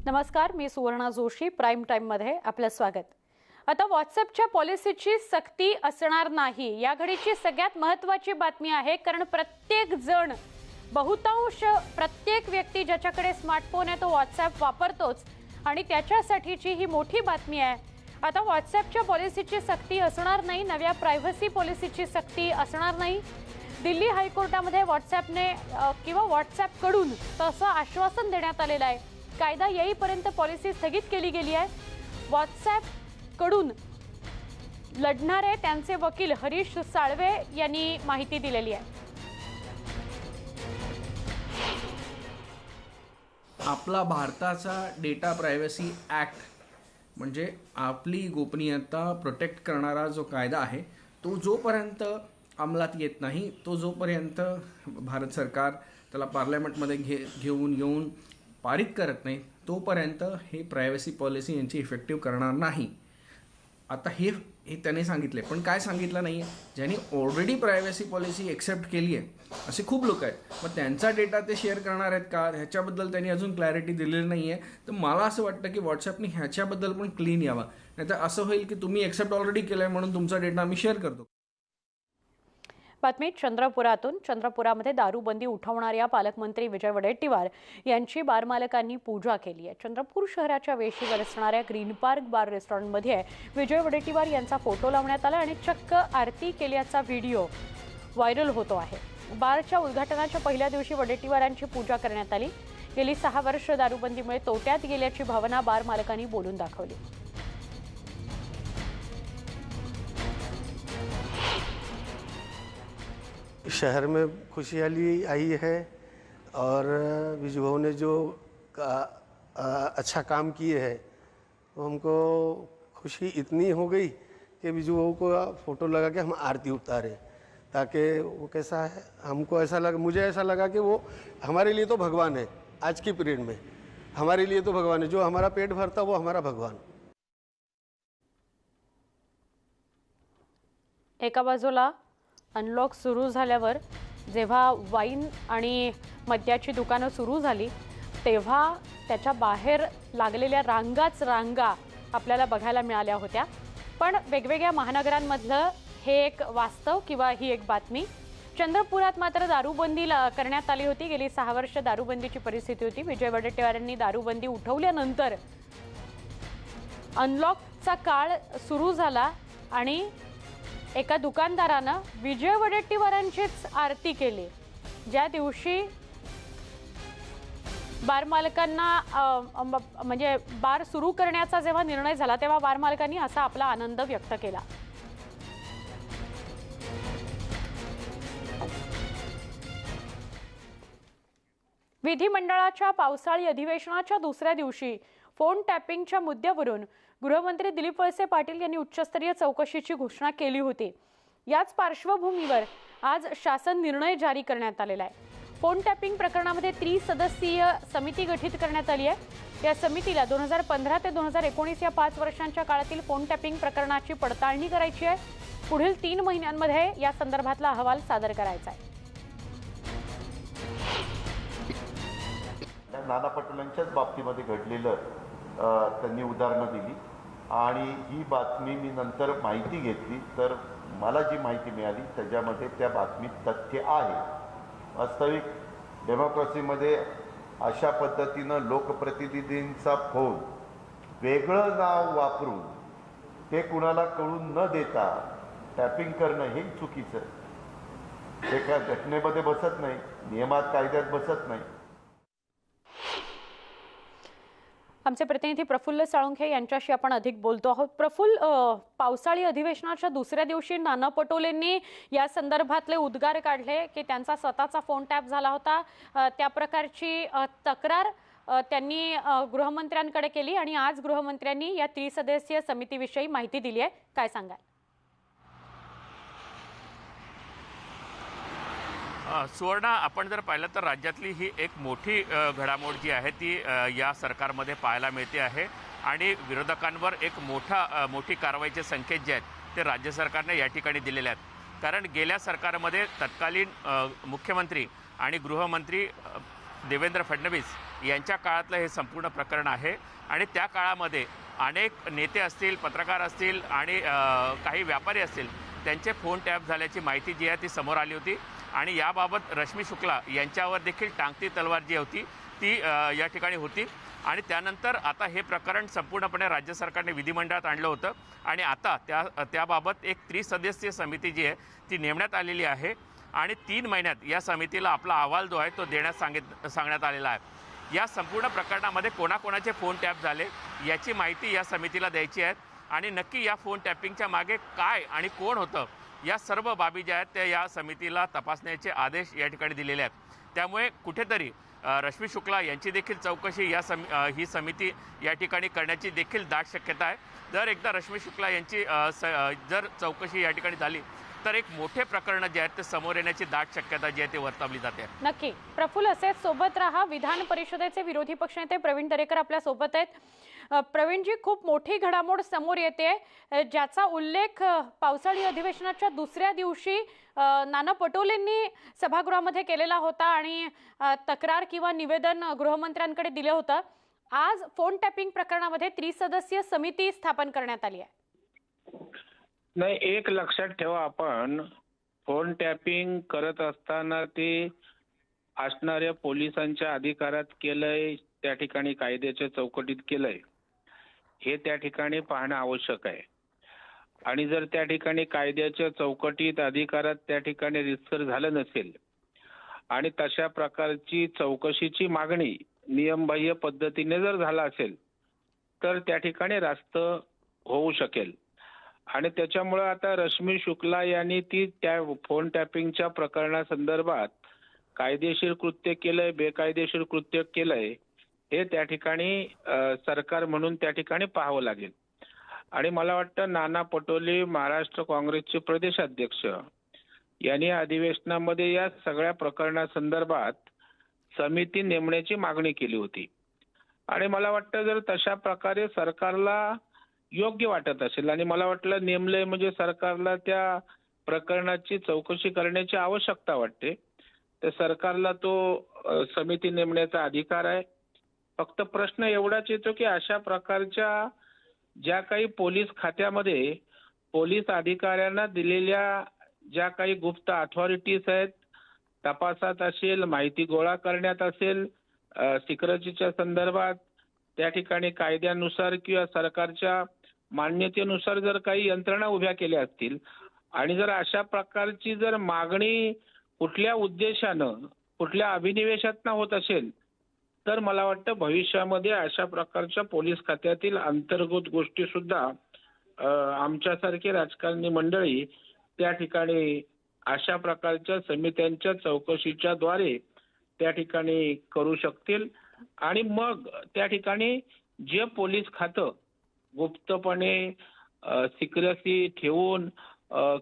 नमस्कार, मी सुवर्णा जोशी. प्राइम टाइममध्ये आपलं स्वागत. आता व्हॉट्सअपच्या पॉलिसीची सक्ती असणार नाही, या घडीची सगळ्यात महत्त्वाची बातमी आहे. कारण प्रत्येक जण, बहुतांश प्रत्येक व्यक्ती ज्याच्याकडे स्मार्टफोन आहे तो व्हॉट्सअप वापरतोच आणि त्याच्यासाठीची ही मोठी बातमी आहे. आता व्हॉट्सअपच्या पॉलिसीची सक्ती असणार नाही, नव्या प्रायव्हसी पॉलिसीची सक्ती असणार नाही. दिल्ली हायकोर्टामध्ये व्हॉट्सअपने किंवा व्हॉट्सअपकडून तसं आश्वासन देण्यात आलेलं आहे. कायदा येईपर्यंत पॉलिसी स्थगित केली गेली आहे. व्हॉट्सअपकडून लढणारे त्यांचे वकील हरीश साळवे यांनी माहिती दिलेली आहे. आपला भारताचा डेटा प्रायव्हसी ॲक्ट म्हणजे आपली गोपनीयता प्रोटेक्ट करणारा जो कायदा आहे तो जोपर्यंत अंमलात येत नाही, तो जोपर्यंत भारत सरकार त्याला पार्लमेंटमध्ये घेऊन येऊन पारित करत नाही, तोपर्यंत हे प्रायव्हसी पॉलिसी यांची इफेक्टिव्ह करणार नाही. आता हे त्यांनी सांगितले, पण काय सांगितलं नाही आहे, ज्यांनी ऑलरेडी प्रायव्हसी पॉलिसी एक्सेप्ट केली आहे असे खूप लोक आहेत. मग त्यांचा डेटा ते शेअर करणार आहेत का, ह्याच्याबद्दल त्यांनी अजून क्लॅरिटी दिलेली नाही आहे. तर मला असं वाटतं की व्हॉट्सअपने ह्याच्याबद्दल पण क्लीन यावं, नाहीतर असं होईल की तुम्ही एक्सेप्ट ऑलरेडी केलं आहे म्हणून तुमचा डेटा आम्ही शेअर करतो. बातमी चंद्रपुरातून. चंद्रपुरामध्ये दारूबंदी उठवणाऱ्या पालकमंत्री विजय वडेट्टीवार यांची बार मालकांनी पूजा केली आहे. चंद्रपूर शहराच्या वेशीवर असणाऱ्या ग्रीन पार्क बार रेस्टॉरंटमध्ये विजय वडेट्टीवार यांचा फोटो लावण्यात आला आणि चक्क आरती केल्याचा व्हिडिओ व्हायरल होतो आहे. बारच्या उद्घाटनाच्या पहिल्या दिवशी वडेट्टीवारांची पूजा करण्यात आली. गेली 6 वर्ष दारूबंदीमुळे तोट्यात गेल्याची भावना बार मालकांनी बोलून दाखवली. शहर में खुशहाली आई है और विजू भाऊ ने जो अच्छा काम किए हैं तो हमको खुशी इतनी हो गई कि विजू भाऊ को फ़ोटो लगा के हम आरती उतारे, ताकि वो कैसा है, हमको ऐसा लगा, मुझे ऐसा लगा कि वो हमारे लिए तो भगवान है. आज की पीरियड में हमारे लिए तो भगवान है. जो हमारा पेट भरता वो हमारा भगवान. एका बाजूला अनलॉक सुरू झाल्यावर जेव्हा वाईन आणि मद्याची दुकानं सुरू झाली तेव्हा त्याच्या बाहेर लागलेल्या रांगा आपल्याला बघायला मिळाल्या होत्या. पण वेगवेगळ्या महानगरांमधलं हे एक वास्तव किंवा ही एक बातमी. चंद्रपुरात मात्र दारूबंदी करण्यात आली होती. गेली 6 वर्ष दारूबंदीची परिस्थिती होती. विजय वडेट्टीवारांनी दारूबंदी उठवल्यानंतर अनलॉकचा काळ सुरू झाला आणि एका दुकानदारानं विजय वडेट्टीवारांचीच आरती केली. ज्या दिवशी बार मालकांना म्हणजे बार सुरू करण्याचा जेव्हा निर्णय झाला तेव्हा बार मालकांनी असा आपला आनंद व्यक्त केला. विधिमंडळाच्या पावसाळी अधिवेशनाच्या दुसऱ्या दिवशी फोन टॅपिंगच्या मुद्द्यावरून गृहमंत्री दिलीप वळसे पाटील यांनी उच्चस्तरीय चौकशीची घोषणा केली होती. याच पार्श्वभूमीवर आज शासन निर्णय जारी करण्यात आलेला आहे. फोन टॅपिंग प्रकरणामध्ये त्रिसदस्यीय समिती गठीत करण्यात आली आहे. या समितीला 2015 ते 2019 या 5 वर्षांच्या काळातील फोन टॅपिंग प्रकरणाची पडताळणी करायची आहे. पुढील 3 महिन्यांमध्ये या संदर्भातला अहवाल सादर करायचा आहे. नाना पटोलेंच्याच बाबतीमध्ये घडलेलं त्यांनी उदाहरणं दिली आणि ही बातमी मी नंतर माहिती घेतली तर मला जी माहिती मिळाली त्याच्यामध्ये त्या बातमीत तथ्य आहे. वास्तविक डेमोक्रेसीमध्ये अशा पद्धतीनं लोकप्रतिनिधींचा फोन वेगळं नाव वापरून ते कुणाला कळून न देता टॅपिंग करणं हे चुकीचं. ते काय घटनेमध्ये बसत नाही, नियमात कायद्यात बसत नाही. आमचे प्रतिनिधी प्रफुल्ल साळुंखे यांच्याशी आपण अधिक बोलतो आहोत. प्रफुल्ल, पावसाळी अधिवेशनाच्या दुसऱ्या दिवशी नाना पटोलेंनी या संदर्भातले उद्गार काढले की त्यांचा स्वतःचा फोन टॅप झाला होता. त्या प्रकारची तक्रार त्यांनी गृहमंत्र्यांकडे केली आणि आज गृहमंत्र्यांनी या त्रिसदस्यीय समितीविषयी माहिती दिली आहे. काय सांगाल? सुवर्णा, आपण जर पाहिलं तर राज्यातली ही एक मोठी घडामोड जी आहे ती या सरकारमध्ये पाहायला मिळते आहे आणि विरोधकांवर एक मोठी कारवाईचे संकेत जे आहेत ते राज्य सरकारने या ठिकाणी दिलेले आहेत. कारण गेल्या सरकारमध्ये तत्कालीन मुख्यमंत्री आणि गृहमंत्री देवेंद्र फडणवीस यांच्या काळातलं हे संपूर्ण प्रकरण आहे आणि त्या काळामध्ये अनेक नेते असतील, पत्रकार असतील आणि काही व्यापारी असतील, त्यांचे फोन टॅप झाल्याची माहिती जी आहे ती समोर आली होती आणि याबाबत रश्मी शुक्ला यांच्यावर देखील टांगती तलवार जी होती ती या ठिकाणी होती आणि त्यानंतर आता हे प्रकरण संपूर्णपणे राज्य सरकारने विधिमंडळात आणलं होतं आणि आता त्याबाबत एक त्रिसदस्यीय समिती जी आहे ती नेमण्यात आलेली आहे आणि 3 महिन्यात या समितीला आपला अहवाल जो आहे तो देण्यास सांगण्यात आलेला आहे। या संपूर्ण प्रकरणामध्ये कोणाकोणाचे फोन टॅप झाले याची माहिती या समितीला द्यायची आहे आणि नक्की या फोन टॅपिंगच्या मागे काय आणि कोण होतं या सर्व बाबी ज्या आहेत त्या या समितीला तपासण्याचे आदेश या ठिकाणी दिलेले आहेत। त्यामुळे कुठेतरी रश्मी शुक्ला यांची देखील चौकशी ही समिती या ठिकाणी करण्याची देखील दाट शक्यता आहे। जर एकदा रश्मी शुक्ला यांची जर चौकशी या ठिकाणी झाली तर एक मोठे प्रकरण जे आहेत ते समोर येण्याची दाट शक्यता जी आहे ती वर्तवली जाते। नक्की प्रफुल्ल, असेच सोबत राहा। विधान परिषदेचे विरोधी पक्षनेते प्रवीण दरेकर आपल्या सोबत आहेत। प्रवीणजी, खूप मोठी घडामोड समोर येते ज्याचा उल्लेख पावसाळी अधिवेशनाच्या दुसऱ्या दिवशी नाना पटोलेंनी सभागृहामध्ये केलेला होता आणि तक्रार किंवा निवेदन गृहमंत्र्यांकडे दिलं होतं। आज फोन टॅपिंग प्रकरणामध्ये त्रिसदस्यीय समिती स्थापन करण्यात आली आहे। नाही, एक लक्षात ठेवा, आपण फोन टॅपिंग करत असताना ते असणाऱ्या पोलिसांच्या अधिकारात केलंय, त्या ठिकाणी कायद्याच्या चौकटीत केलंय, हे त्या ठिकाणी पाहणं आवश्यक आहे। आणि जर त्या ठिकाणी कायद्याच्या चौकटीत अधिकारात त्या ठिकाणी रितसर झालं नसेल आणि तशा प्रकारची चौकशीची मागणी नियमबाह्य पद्धतीने जर झाला असेल तर त्या ठिकाणी रास्त होऊ शकेल। आणि त्याच्यामुळे आता रश्मी शुक्ला यांनी त्या फोन टॅपिंगच्या प्रकरणासंदर्भात कायदेशीर कृत्य केलंय, बेकायदेशीर कृत्य केलंय, हे त्या ठिकाणी सरकार म्हणून त्या ठिकाणी पाहावं लागेल। आणि मला वाटतं नाना पटोले महाराष्ट्र काँग्रेसचे प्रदेशाध्यक्ष यांनी अधिवेशनामध्ये या सगळ्या प्रकरणासंदर्भात समिती नेमण्याची मागणी केली होती आणि मला वाटतं जर तशा प्रकारे सरकारला योग्य वाटत असेल आणि मला वाटलं नेमलंय म्हणजे सरकारला त्या प्रकरणाची चौकशी करण्याची आवश्यकता वाटते, तर सरकारला तो समिती नेमण्याचा अधिकार आहे। फक्त प्रश्न एवढाच येतो की अशा प्रकारच्या ज्या काही पोलीस खात्यामध्ये पोलीस अधिकाऱ्यांना दिलेल्या ज्या काही गुप्त अथॉरिटीज आहेत, तपासात असेल, माहिती गोळा करण्यात असेल, सिक्युरिटीच्या संदर्भात त्या ठिकाणी कायद्यानुसार किंवा सरकारच्या मान्यतेनुसार जर काही यंत्रणा उभ्या केल्या असतील आणि जर अशा प्रकारची जर मागणी कुठल्या उद्देशानं, कुठल्या अभिनिवेशातनं होत असेल तर मला वाटतं भविष्यामध्ये अशा प्रकारच्या पोलीस खात्यातील अंतर्गत गोष्टी सुद्धा आमच्यासारखी राजकारणी मंडळी त्या ठिकाणी अशा प्रकारच्या समित्यांच्या चौकशीच्या द्वारे त्या ठिकाणी करू शकतील आणि मग त्या ठिकाणी जे पोलीस खातं गुप्तपणे सिक्रेसी ठेवून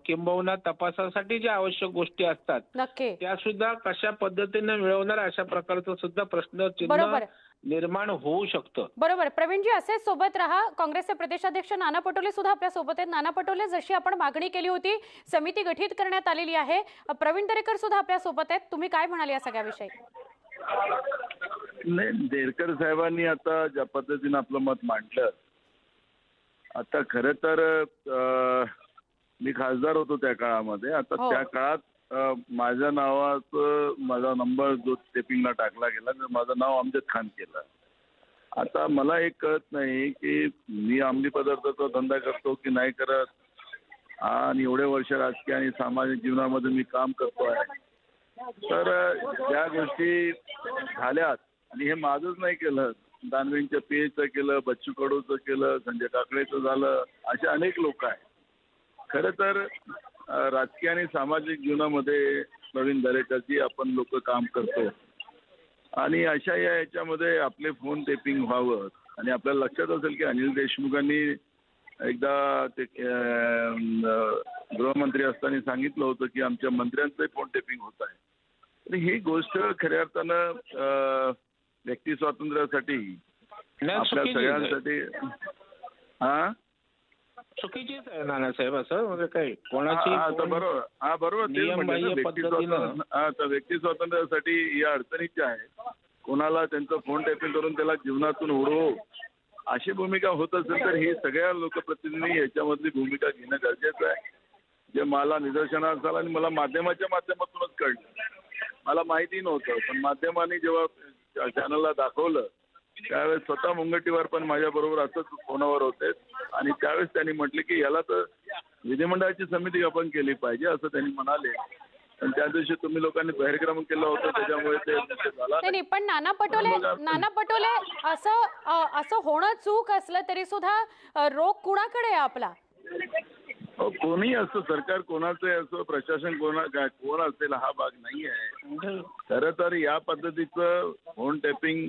किंबहुना तपासासाठी ज्या आवश्यक गोष्टी असतात नक्की त्या सुद्धा कशा पद्धतीने मिळवणार अशा प्रकारचा सुद्धा प्रश्नचिन्ह निर्माण होऊ शकतं। बरोबर प्रवीणजी, असेच सोबत राहा। काँग्रेसचे प्रदेशाध्यक्ष नाना पटोले सुद्धा आपल्या सोबत आहेत। नाना पटोले, जशी आपण मागणी केली होती समिती गठीत करण्यात आलेली आहे, प्रवीण दरेकर सुद्धा आपल्या सोबत आहेत, तुम्ही काय म्हणाले या सगळ्याविषयी? नाही, देरकर साहेबांनी आता ज्या पद्धतीने आपलं मत मांडलं, आता खरं तर मी खासदार होतो त्या काळामध्ये, आता त्या काळात माझ्या नावाचं माझा नंबर जो टेपिंगला टाकला गेला तर माझं नाव अमजद खान केलं। आता मला एक कळत नाही की मी अंमली पदार्थाचा धंदा करतो की नाही करत, आणि एवढे वर्ष राजकीय आणि सामाजिक जीवनामध्ये मी काम करतो आहे, तर ज्या गोष्टी झाल्यात आणि हे माझंच नाही केलं, दानवेंच्या पेचं केलं, बच्चू कडूचं केलं, संजय काकडेचं झालं, असे अनेक लोक आहेत। खरं तर राजकीय आणि सामाजिक जीवनामध्ये प्रवीण दरेकरची आपण लोक काम करतो आणि अशा याच्यामध्ये आपले फोन टेपिंग व्हावं आणि आपल्याला लक्षात असेल की अनिल देशमुखांनी एकदा ते गृहमंत्री असताना सांगितलं होतं की आमच्या मंत्र्यांचंही फोन टेपिंग होत आहे। तर ही गोष्ट खऱ्या अर्थानं व्यक्ती स्वातंत्र्यासाठी आपल्या सगळ्यांसाठी चुकीचीच आहे नानासाहेब, असं म्हणजे काही कोणाची बरोबर व्यक्ती स्वातंत्र्यासाठी या अडचणीच्या आहेत कोणाला त्यांचं फोन टॅपिंग करून त्याला जीवनातून उडवू अशी भूमिका होत असेल तर ही सगळ्या लोकप्रतिनिधी याच्यामधली भूमिका घेणं गरजेचं आहे. जे मला निदर्शनास आलं आणि मला माध्यमाच्या माध्यमातूनच कळलं. मला माहिती नव्हतं, पण माध्यमांनी जेव्हा चॅनलला दाखवलं त्यावेळेस स्वतः मुंगटीवार पण माझ्याबरोबर असंच फोनवर होते आणि त्यावेळेस त्यांनी म्हटले की याला तर विधिमंडळाची समिती आपण केली पाहिजे असं त्यांनी म्हणाले. पण त्या दिवशी तुम्ही लोकांनी बहिर्गमन केलं होतं त्याच्यामुळे ते झाला नाही पण नाना पटोले असं होणं चूक असलं तरी सुद्धा रोग कुणाकडे आहे आपला? कोणी असो, सरकार कोणाचं असो, प्रशासन कोण असेल हा भाग नाही आहे. खरं तर या पद्धतीचं फोन टॅपिंग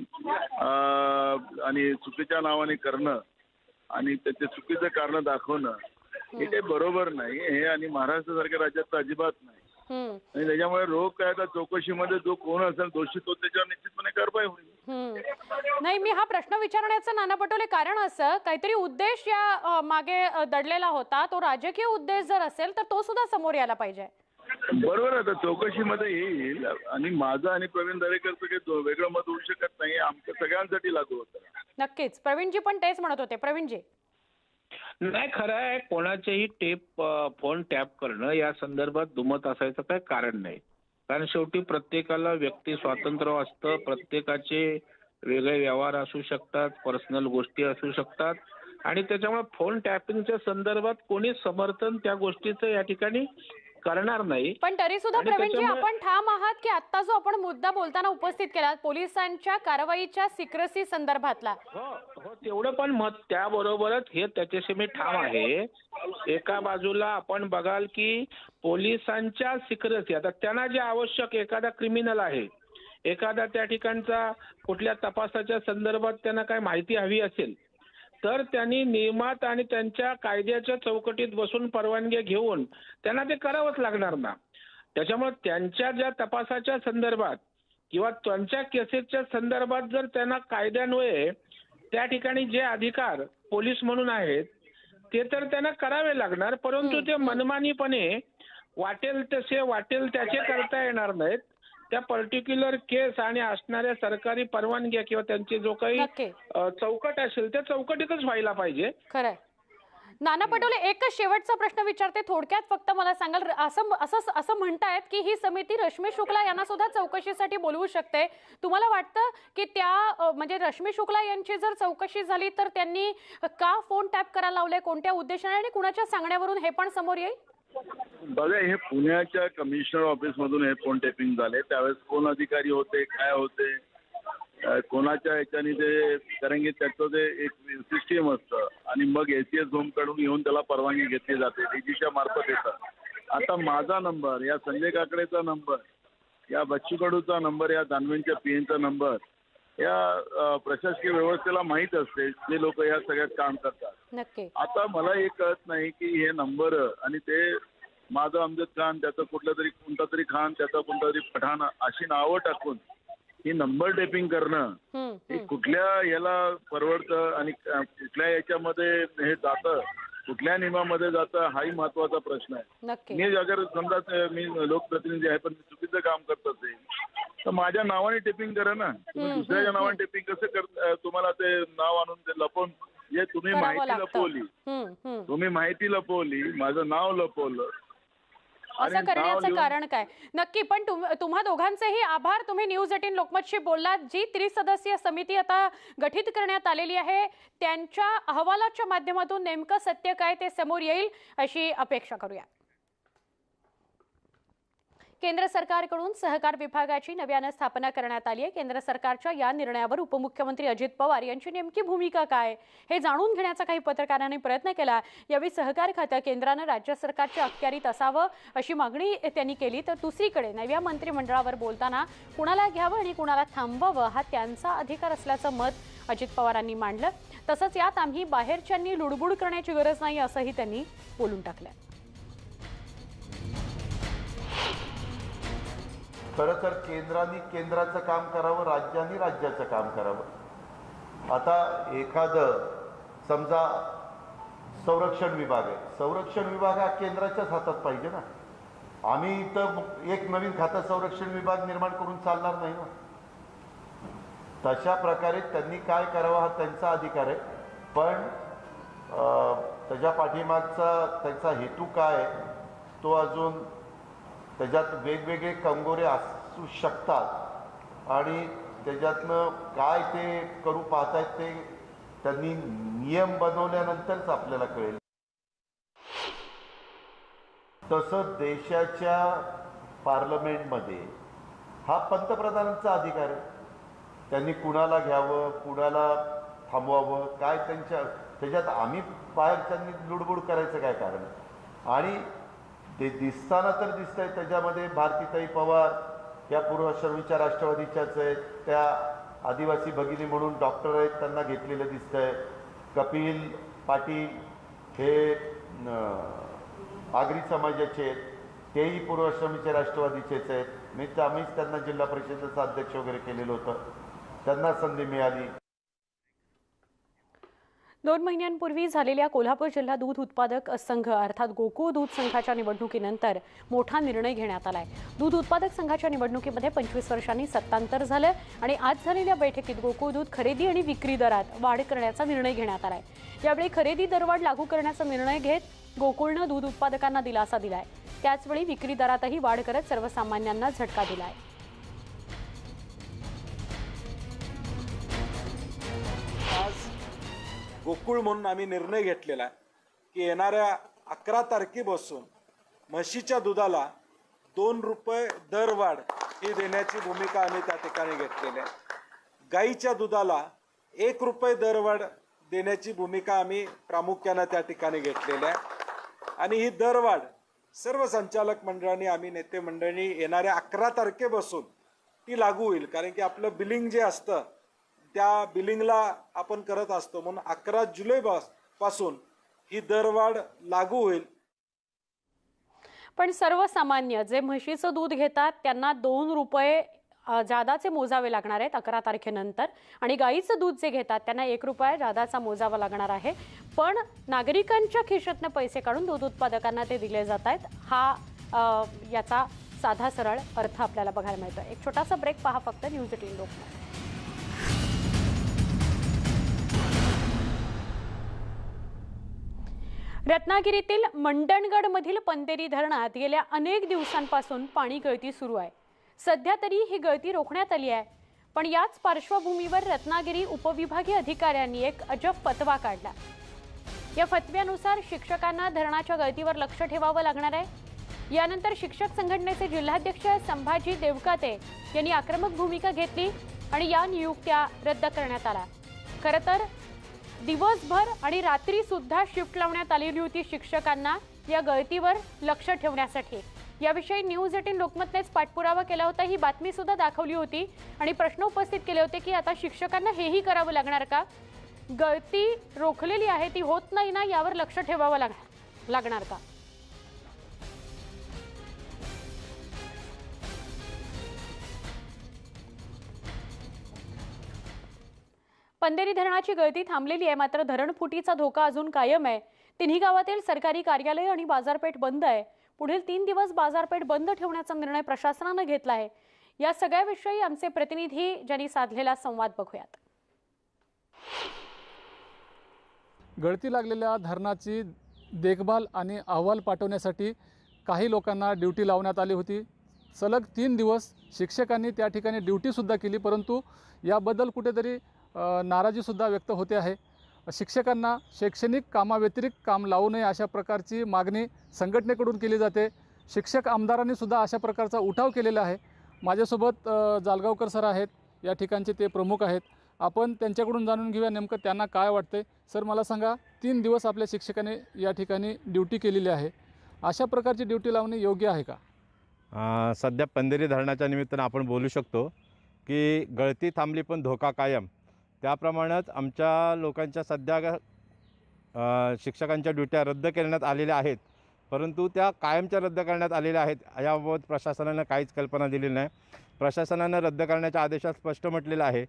आणि चुकीच्या नावाने करणं आणि त्याचे चुकीचं कारण दाखवणं हे काही बरोबर नाही हे आणि महाराष्ट्रासारख्या राज्यात तर अजिबात नाही. आणि त्याच्यामुळे रोग काय तर चौकशीमध्ये जो कोण असेल दोषी तो त्याच्यावर निश्चितपणे कारवाई होईल. नाही मी हा प्रश्न विचारण्याचं नाना पटोले कारण असं काहीतरी उद्देश या मागे दडलेला होता. तो राजकीय उद्देश जर असेल तर तो सुद्धा समोर यायला पाहिजे. बरोबर आहे, चौकशीमध्ये येईल आणि माझं आणि प्रवीण दरेकरचं काही वेगळं मत होऊ शकत नाही. आमच्या सगळ्यांसाठी लागू होतं. नक्कीच प्रवीणजी पण तेच म्हणत होते. प्रवीणजी नाही खरं आहे, कोणाचेही फोन टॅप करणं या संदर्भात दुमत असायचं काही कारण नाही. कारण शेवटी प्रत्येकाला व्यक्ती स्वातंत्र्य असतं, प्रत्येकाचे वेगळे व्यवहार असू शकतात, पर्सनल गोष्टी असू शकतात आणि त्याच्यामुळे फोन टॅपिंगच्या संदर्भात कोणी समर्थन त्या गोष्टीचं या ठिकाणी करणार नाही. पण तरी सुद्धा प्रवीणजी आपण ठाम आहात की आता जो आपण मुद्दा बोलताना उपस्थित केला पोलिसांच्या कारवाईच्या सिक्रेसी संदर्भातला. हो तेवढं पण मत त्याबरोबरच हे त्याच्याशी मी ठाम आहे. एका बाजूला आपण बघाल की पोलिसांच्या सिक्रेसी आता त्यांना जे आवश्यक एखादा क्रिमिनल आहे एखादा त्या ठिकाणचा कुठल्या तपासाच्या संदर्भात त्यांना काय माहिती हवी असेल तर त्यांनी नियमात आणि त्यांच्या कायद्याच्या चौकटीत बसून परवानगी घेऊन त्यांना ते करावंच लागणार ना. त्याच्यामुळे त्यांच्या ज्या तपासाच्या संदर्भात किंवा त्यांच्या केसेसच्या संदर्भात जर त्यांना कायद्यान्वये त्या ठिकाणी जे अधिकार पोलीस म्हणून आहेत ते तर त्यांना करावे लागणार. परंतु ते मनमानीपणे वाटेल तसे वाटेल त्याचे करता येणार नाहीत. त्या पर्टिक्युलर केस आणि असणाऱ्या सरकारी परवानग्या किंवा त्यांचे जो काही चौकट असेल त्या चौकटीतच व्हायला पाहिजे. खरंय. नाना पटोले एकच शेवटचा प्रश्न विचारते थोडक्यात फक्त मला सांगाल असं म्हणतायत की ही समिती रश्मी शुक्ला यांना सुद्धा चौकशीसाठी बोलवू शकते. तुम्हाला वाटतं की त्या म्हणजे रश्मी शुक्ला यांची जर चौकशी झाली तर त्यांनी का फोन टॅप करायला लावले, कोणत्या उद्देशाने आणि कुणाच्या सांगण्यावरून हे पण समोर येईल? बघा हे पुण्याच्या कमिशनर ऑफिसमधून हे फोन टॅपिंग झाले. त्यावेळेस कोण अधिकारी होते काय होते कोणाच्या ह्याच्याने ते कारण की त्याचं ते एक सिस्टीम असतं आणि मग ACS होम कडून येऊन त्याला परवानगी घेतली जाते डीजीच्या मार्फत येतं. आता माझा नंबर या संजय काकडेचा नंबर या बच्चू कडूचा नंबर या दानवेंच्या PNचा नंबर या प्रशासकीय व्यवस्थेला माहीत असते जे लोक या सगळ्यात काम करतात. नक्की. आता मला हे कळत नाही की हे नंबर आणि ते माझं अमजद खान त्याचं कोणता तरी खान त्याचा कोणता तरी पठाण अशी नावं टाकून ही नंबर टेपिंग करणं हे कुठल्या याला परवडतं आणि कुठल्या याच्यामध्ये हे जातं कुठल्या नियमामध्ये जातं हाही महत्वाचा प्रश्न आहे. मी अगर समजा मी लोकप्रतिनिधी आहे पण चुकीचं काम करत असेल तर माझ्या नावाने टेपिंग करा ना. तुम्ही दुसऱ्याच्या नावाने टेपिंग कसं तुम्हाला ते नाव आणून ते लपवून जे तुम्ही माहिती लपवली माझं नाव लपवलं असं करण्याचं कारण काय नक्की? पण तुम्हा दोघांचेही आभार. तुम्ही न्यूज 18 लोकमतशी बोललात. जी त्रिसदस्यीय समिती आता गठीत करण्यात आलेली आहे त्यांच्या अहवालाच्या माध्यमातून नेमकं सत्य काय ते समोर येईल अशी अपेक्षा करूया. केंद्र सरकारकडून सहकार विभागाची नव्याने स्थापना करण्यात आली आहे. केंद्र सरकारच्या या निर्णयावर उपमुख्यमंत्री अजित पवार यांची नेमकी भूमिका काय हे जाणून घेण्याचा काही पत्रकारांनी प्रयत्न केला. यावेळी सहकार खातं केंद्राने राज्य सरकारच्या अखत्यारीत असावं अशी मागणी त्यांनी केली. तर दुसरीकडे नव्या मंत्रिमंडळावर बोलताना कुणाला घ्यावं आणि कुणाला थांबवावं हा त्यांचा अधिकार असल्याचं मत अजित पवारांनी मांडलं. तसंच यात आम्ही बाहेरच्यांनी लुडबुड करण्याची गरज नाही असंही त्यांनी बोलून टाकलं. खरं तर केंद्राने केंद्राचं काम करावं राज्यांनी राज्याचं काम करावं. आता एखादं समजा संरक्षण विभाग आहे संरक्षण विभाग हा केंद्राच्याच हातात पाहिजे ना. आम्ही इथं एक नवीन खातं संरक्षण विभाग निर्माण करून चालणार नाही ना. तशा प्रकारे त्यांनी काय करावं हा त्यांचा अधिकार आहे, पण त्याच्या पाठीमागचा त्यांचा हेतू काय आहे तो अजून त्याच्यात वेगवेगळे कंगोरे असू शकतात आणि त्याच्यातनं काय ते करू पाहतायत ते त्यांनी नियम बनवल्यानंतरच आपल्याला कळेल. तसं देशाच्या पार्लमेंटमध्ये हा पंतप्रधानांचा अधिकार आहे. त्यांनी कुणाला घ्यावं, कुणाला थांबवावं, काय त्याच्यात आम्ही बाहेरच्यांनी लुडबुड करायचं काय कारण. आणि ते दिसताना तर दिसतंय त्याच्यामध्ये भारतीताई पवार या पूर्वाश्रमीच्या राष्ट्रवादीच्याच आहेत, त्या आदिवासी भगिनी म्हणून डॉक्टर आहेत त्यांना घेतलेलं दिसतंय, कपिल पाटील हे आगरी समाजाचे आहेत, तेही पूर्वाश्रमीचे राष्ट्रवादीचेच आहेत. आम्हीच त्यांना जिल्हा परिषदेचा अध्यक्ष वगैरे केलेलं होतं, त्यांना संधी मिळाली. 2 महिन्यांपूर्वी झालेल्या कोल्हापूर जिल्हा दूध उत्पादक संघ अर्थात गोकुळ दूध संघाच्या निवडणुकीनंतर मोठा निर्णय घेण्यात आलाय. दूध उत्पादक संघाच्या निवडणुकीमध्ये 25 वर्षांनी सत्तांतर झालं आणि आज झालेल्या बैठकीत गोकुळ दूध खरेदी आणि विक्री दरात वाढ करण्याचा निर्णय घेण्यात आलाय. यावेळी खरेदी दरवाढ लागू करण्याचा निर्णय घेत गोकुळनं दूध उत्पादकांना दिलासा दिलाय. त्याचवेळी विक्री दरातही वाढ करत सर्वसामान्यांना झटका दिलाय. गोकुळ म्हणून आम्ही निर्णय घेतलेला आहे की येणाऱ्या 11 तारखेपासून म्हशीच्या दुधाला 2 रुपये दरवाढ ही देण्याची भूमिका आम्ही त्या ठिकाणी घेतलेली आहे. गाईच्या दुधाला 1 रुपये दरवाढ देण्याची भूमिका आम्ही प्रामुख्यानं त्या ठिकाणी घेतलेली आहे. आणि ही दरवाढ सर्व संचालक मंडळांनी आम्ही नेते मंडळांनी येणाऱ्या 11 तारखेपासून ती लागू होईल. कारण की आपलं बिलिंग जे असतं त्या बिलिंगला आपण करत असतो, म्हणून 11 जुलै पासून ही दरवाढ लागू होईल. पण सर्वसामान्य जे म्हशीचं दूध घेतात त्यांना 2 रुपये जादाचे मोजावे लागणार आहेत 11 तारखेनंतर आणि गाईचं दूध जे घेतात त्यांना 1 रुपया जादाचा मोजावा लागणार आहे. पण नागरिकांच्या खिशातनं पैसे काढून दूध उत्पादकांना ते दिले जात आहेत. हा याचा साधा सरळ अर्थ आपल्याला बघायला मिळतो. एक छोटासा ब्रेक पहा फक्त न्यूज 18 लोकमत. रत्नागिरीतील मंडणगडमधील पंतेरी धरणात गेल्या अनेक दिवसांपासून पाणी गळती सुरू आहे. सध्या तरी ही गळती रोखण्यात आली आहे. पण याच पार्श्वभूमीवर रत्नागिरी उपविभागीय अधिकाऱ्यांनी एक अजब फतवा काढला. या फतव्यानुसार शिक्षकांना धरणाच्या गळतीवर लक्ष ठेवावं लागणार आहे. यानंतर शिक्षक संघटनेचे जिल्हाध्यक्ष संभाजी देवकाते यांनी आक्रमक भूमिका घेतली आणि या नियुक्त्या रद्द करण्यात आल्या. खरं तर दिवसभर आणि रात्री सुद्धा शिफ्ट लावण्यात आलेली होती शिक्षकांना या गळतीवर लक्ष ठेवण्यासाठी. याविषयी न्यूज 18 लोकमतनेच पाठपुरावा केला होता. ही बातमी सुद्धा दाखवली होती आणि प्रश्न उपस्थित केले होते की आता शिक्षकांना हेही करावं लागणार का? गळती रोखलेली आहे ती होत नाही ना, यावर लक्ष ठेवावं लागणार का? पंधेरी धरणाची गळती थांबलेली आहे, मात्र धरण फुटीचा धोका अजून कायम आहे. तिन्ही गावातील सरकारी कार्यालय आणि बाजारपेठ बंद आहे. पुढील 3 दिवस बाजारपेठ बंद ठेवण्याचा निर्णय प्रशासनाने घेतला आहे. या सगळ्याविषयी आमचे प्रतिनिधी ज्यांनी साधलेला संवाद बघूयात. गळती लागलेल्या धरणाची देखभाल आणि अहवाल पाठवण्यासाठी काही लोकांना ड्युटी लावण्यात आली होती. सलग 3 दिवस शिक्षकांनी त्या ठिकाणी ड्युटीसुद्धा केली, परंतु याबद्दल कुठेतरी नाराजीसुद्धा व्यक्त होते आहे. शिक्षकांना शैक्षणिक कामाव्यतिरिक्त काम लावू नये अशा प्रकारची मागणी संघटनेकडून केली जाते. शिक्षक आमदारांनी सुद्धा अशा प्रकारचा उठाव केलेला आहे. माझ्यासोबत जालगावकर सर आहेत, या ठिकाणचे ते प्रमुख आहेत. आपण त्यांच्याकडून जाणून घेऊया नेमकं त्यांना काय वाटते. सर, मला सांगा, 3 दिवस आपल्या शिक्षकाने या ठिकाणी ड्युटी केलेली आहे, अशा प्रकारची ड्युटी लावणे योग्य आहे का? सध्या पंधेरी धरणाच्या निमित्तानं आपण बोलू शकतो की गळती थांबली पण धोका कायम. त्याप्रमाणेच आमच्या लोकांच्या सध्या शिक्षकांच्या ड्युट्या रद्द करण्यात आलेल्या आहेत, परंतु त्या कायमच्या रद्द करण्यात आलेल्या आहेत. याबाबत प्रशासनानं काहीच कल्पना दिलेली नाही. प्रशासनानं रद्द करण्याच्या आदेशात स्पष्ट म्हटलेलं आहे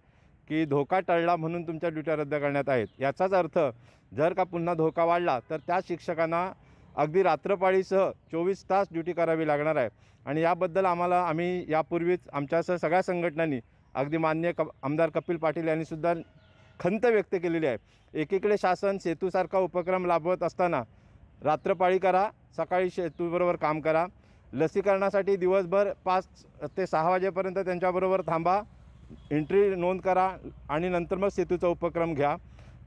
की धोका टळला म्हणून तुमच्या ड्युट्या रद्द करण्यात आहेत. याचाच अर्थ जर का पुन्हा धोका वाढला तर त्या शिक्षकांना अगदी रात्रपाळीसह 24 तास ड्युटी करावी लागणार आहे. आणि याबद्दल आम्ही यापूर्वीच आमच्यासह सगळ्या संघटनांनी अगदी माननीय आमदार कपिल पाटील यांनी सुद्धा खंत व्यक्त केलेली आहे. एकीकडे शासन सेतूसारखा उपक्रम राबवत असताना रात्रपाळी करा, सकाळी सेतूबरोबर काम करा. लसीकरणासाठी दिवसभर 5 ते 6 वाजेपर्यंत त्यांच्याबरोबर थांबा, एंट्री नोंद करा आणि नंतर मग सेतूचा उपक्रम घ्या.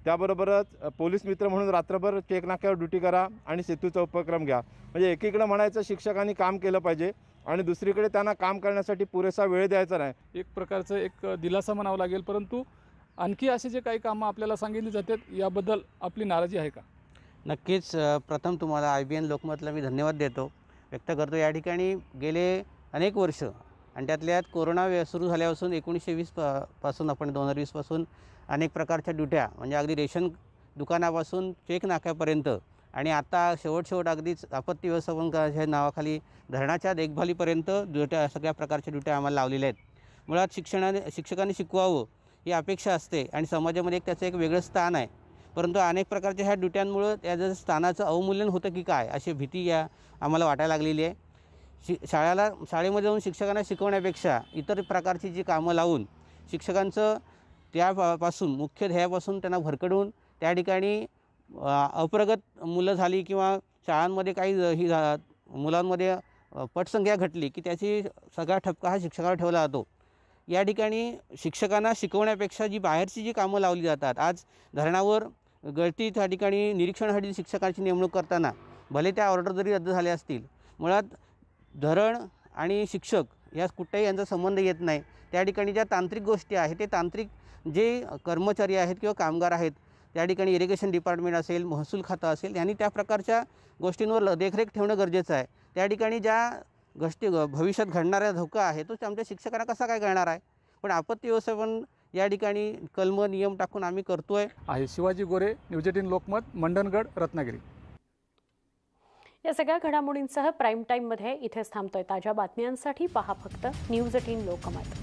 त्याबरोबरच पोलीस मित्र म्हणून रात्रभर चेक नाक्यावर ड्युटी करा आणि सेतूचा उपक्रम घ्या. म्हणजे एकीकडे म्हणायचं शिक्षकांनी काम केलं पाहिजे आणि दुसरीकडे त्यांना काम करण्यासाठी पुरेसा वेळ द्यायचा नाही. एक प्रकारचं एक दिलासा म्हणावं लागेल, परंतु आणखी असे जे काही कामं आपल्याला सांगितली जातात याबद्दल आपली नाराजी आहे का? नक्कीच. प्रथम तुम्हाला IBN लोकमतला मी धन्यवाद व्यक्त करतो. या ठिकाणी गेले अनेक वर्ष आणि त्यातल्या कोरोना सुरू झाल्यापासून 1920 पासून आपण 2020 पासून अनेक प्रकारच्या ड्युट्या, म्हणजे अगदी रेशन दुकानापासून चेक नाक्यापर्यंत आणि आता शेवट अगदीच आपत्ती व्यवस्थापनाच्या नावाखाली धरणाच्या देखभालीपर्यंत ड्युट्या, सगळ्या प्रकारच्या ड्युट्या आम्हाला लावलेल्या आहेत. मुळात शिक्षकांनी शिकवावं ही अपेक्षा असते आणि समाजामध्ये त्याचं एक वेगळं स्थान आहे. परंतु अनेक प्रकारच्या ह्या ड्युट्यांमुळं त्याचं स्थानाचं अवमूल्यन होतं की काय अशी भीती आम्हाला वाटायला लागलेली आहे. शाळेमध्ये जाऊन शिक्षकांना शिकवण्यापेक्षा इतर प्रकारची जी कामं लावून शिक्षकांचं त्यापासून मुख्य ध्येयापासून त्यांना भरकडून त्या ठिकाणी अप्रगत मुलं झाली किंवा शाळांमध्ये काही मुलांमध्ये पटसंख्या घटली की त्याची सगळा ठपका हा शिक्षकावर ठेवला जातो. या ठिकाणी शिक्षकांना शिकवण्यापेक्षा बाहेरची जी कामं लावली जातात, आज धरणावर गळती त्या ठिकाणी निरीक्षणासाठी शिक्षकांची नेमणूक करताना भले त्या ऑर्डर जरी रद्द झाल्या असतील, मुळात धरण आणि शिक्षक या कुठेही यांचा संबंध येत नाही. त्या ठिकाणी ज्या तांत्रिक गोष्टी आहेत ते तांत्रिक जे कर्मचारी आहेत किंवा कामगार आहेत, त्या ठिकाणी इरिगेशन डिपार्टमेंट असेल, महसूल खातं असेल, यांनी त्या प्रकारच्या गोष्टींवर देखरेख ठेवणं गरजेचं आहे. त्या ठिकाणी ज्या गोष्टी भविष्यात घडणारा धोका आहे तो आमच्या शिक्षकांना कसा काय कळणार आहे? पण आपत्ती व्यवस्थापन या ठिकाणी कलम नियम टाकून आम्ही करतोय आहे. शिवाजी गोरे, न्यूज 18 लोकमत, मंडणगड, रत्नागिरी. या सगळ्या घडामोडींसह प्राईम टाईममध्ये इथेच थांबतोय. ताज्या बातम्यांसाठी पहा फक्त न्यूज 18 लोकमत.